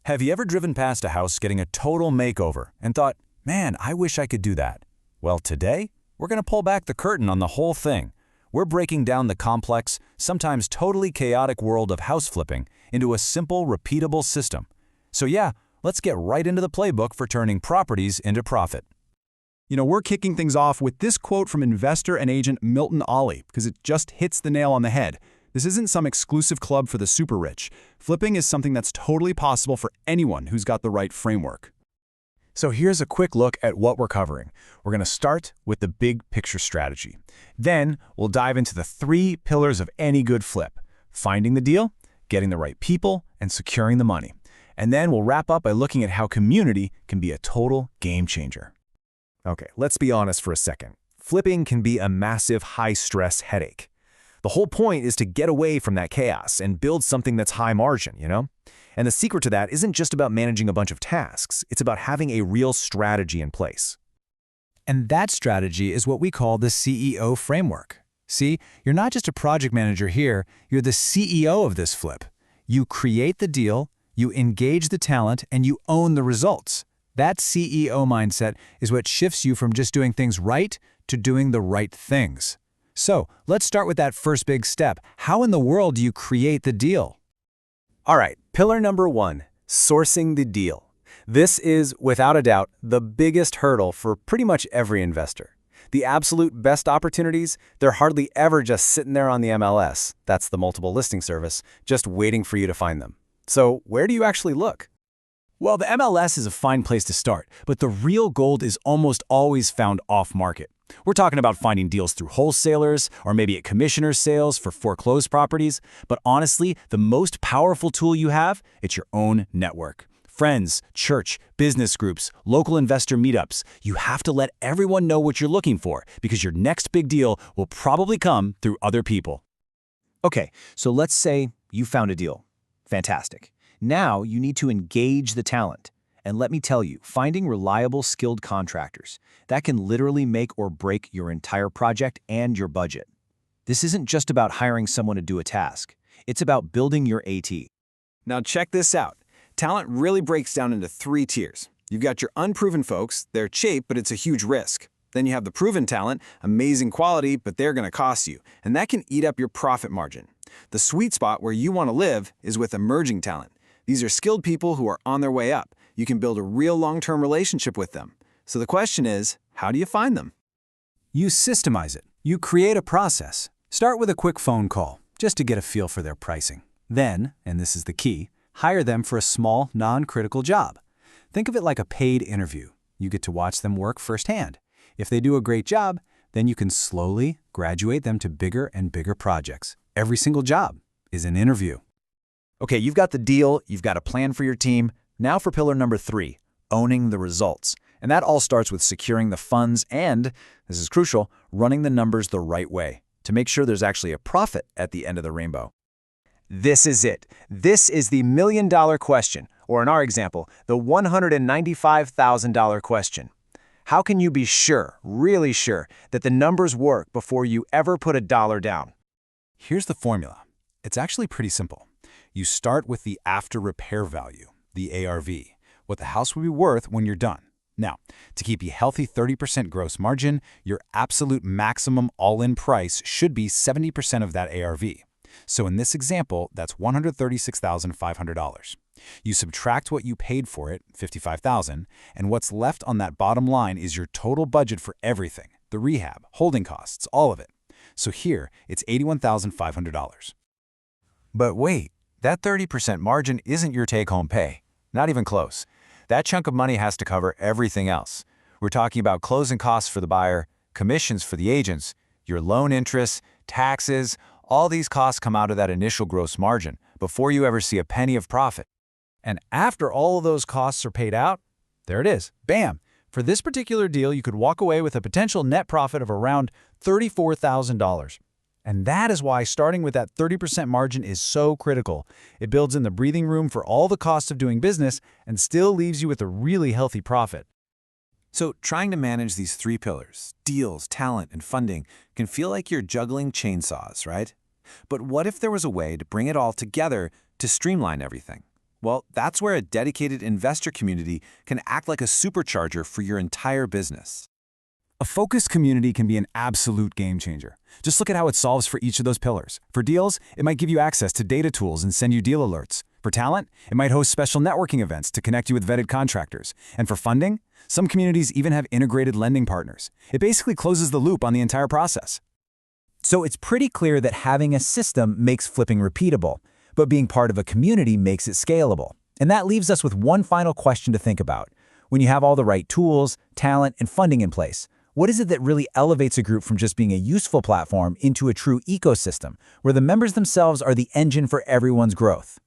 Have you ever driven past a house getting a total makeover and thought, man, I wish I could do that? Well, today, we're going to pull back the curtain on the whole thing. We're breaking down the complex, sometimes totally chaotic world of house flipping into a simple, repeatable system. So yeah, let's get right into the playbook for turning properties into profit. We're kicking things off with this quote from investor and agent Milton because it just hits the nail on the head. This isn't some exclusive club for the super rich. Flipping is something that's totally possible for anyone who's got the right framework. So here's a quick look at what we're covering. We're going to start with the big picture strategy. Then we'll dive into the 3 pillars of any good flip: finding the deal, getting the right people, and securing the money. And then we'll wrap up by looking at how community can be a total game changer. Okay, let's be honest for a second. Flipping can be a massive high-stress headache. The whole point is to get away from that chaos and build something that's high margin, And the secret to that isn't just about managing a bunch of tasks. It's about having a real strategy in place. And that strategy is what we call the CEO framework. See, you're not just a project manager here, you're the CEO of this flip. You create the deal, you engage the talent, and you own the results. That CEO mindset is what shifts you from just doing things right to doing the right things. So let's start with that first big step. How in the world do you create the deal? All right, pillar number 1, sourcing the deal. This is, without a doubt, the biggest hurdle for pretty much every investor. The absolute best opportunities, they're hardly ever just sitting there on the MLS, that's the multiple listing service, just waiting for you to find them. So where do you actually look? Well, the MLS is a fine place to start, but the real gold is almost always found off-market. We're talking about finding deals through wholesalers or maybe at commissioner sales for foreclosed properties. But honestly, the most powerful tool you have, it's your own network. Friends, church, business groups, local investor meetups. You have to let everyone know what you're looking for because your next big deal will probably come through other people. Okay, so let's say you found a deal. Fantastic. Now you need to engage the talent. And let me tell you, finding reliable, skilled contractors, that can literally make or break your entire project and your budget. This isn't just about hiring someone to do a task. It's about building your AT. Now check this out. Talent really breaks down into 3 tiers. You've got your unproven folks, they're cheap, but it's a huge risk. Then you have the proven talent, amazing quality, but they're going to cost you, and that can eat up your profit margin. The sweet spot where you want to live is with emerging talent. These are skilled people who are on their way up. You can build a real long-term relationship with them. So the question is, how do you find them? You systemize it. You create a process. Start with a quick phone call, just to get a feel for their pricing. Then, and this is the key, hire them for a small, non-critical job. Think of it like a paid interview. You get to watch them work firsthand. If they do a great job, then you can slowly graduate them to bigger and bigger projects. Every single job is an interview. Okay, you've got the deal, you've got a plan for your team. Now for pillar number 3, owning the results. And that all starts with securing the funds and, this is crucial, running the numbers the right way to make sure there's actually a profit at the end of the rainbow. This is it. This is the $1 million question, or in our example, the $195,000 question. How can you be sure, really sure, that the numbers work before you ever put a dollar down? Here's the formula. It's actually pretty simple. You start with the after repair value, the ARV, what the house will be worth when you're done. Now, to keep a healthy 30% gross margin, your absolute maximum all-in price should be 70% of that ARV. So in this example, that's $136,500. You subtract what you paid for it, $55,000, and what's left on that bottom line is your total budget for everything, the rehab, holding costs, all of it. So here, it's $81,500. But wait, that 30% margin isn't your take-home pay. Not even close. That chunk of money has to cover everything else. We're talking about closing costs for the buyer, commissions for the agents, your loan interest, taxes. All these costs come out of that initial gross margin before you ever see a penny of profit. And after all of those costs are paid out, there it is. Bam! For this particular deal, you could walk away with a potential net profit of around $34,000. And that is why starting with that 30% margin is so critical. It builds in the breathing room for all the costs of doing business and still leaves you with a really healthy profit. So trying to manage these 3 pillars, deals, talent, and funding, can feel like you're juggling chainsaws, right? But what if there was a way to bring it all together to streamline everything? Well, that's where a dedicated investor community can act like a supercharger for your entire business. A focused community can be an absolute game changer. Just look at how it solves for each of those pillars. For deals, it might give you access to data tools and send you deal alerts. For talent, it might host special networking events to connect you with vetted contractors. And for funding, some communities even have integrated lending partners. It basically closes the loop on the entire process. So it's pretty clear that having a system makes flipping repeatable, but being part of a community makes it scalable. And that leaves us with one final question to think about. When you have all the right tools, talent, and funding in place, what is it that really elevates a group from just being a useful platform into a true ecosystem, where the members themselves are the engine for everyone's growth?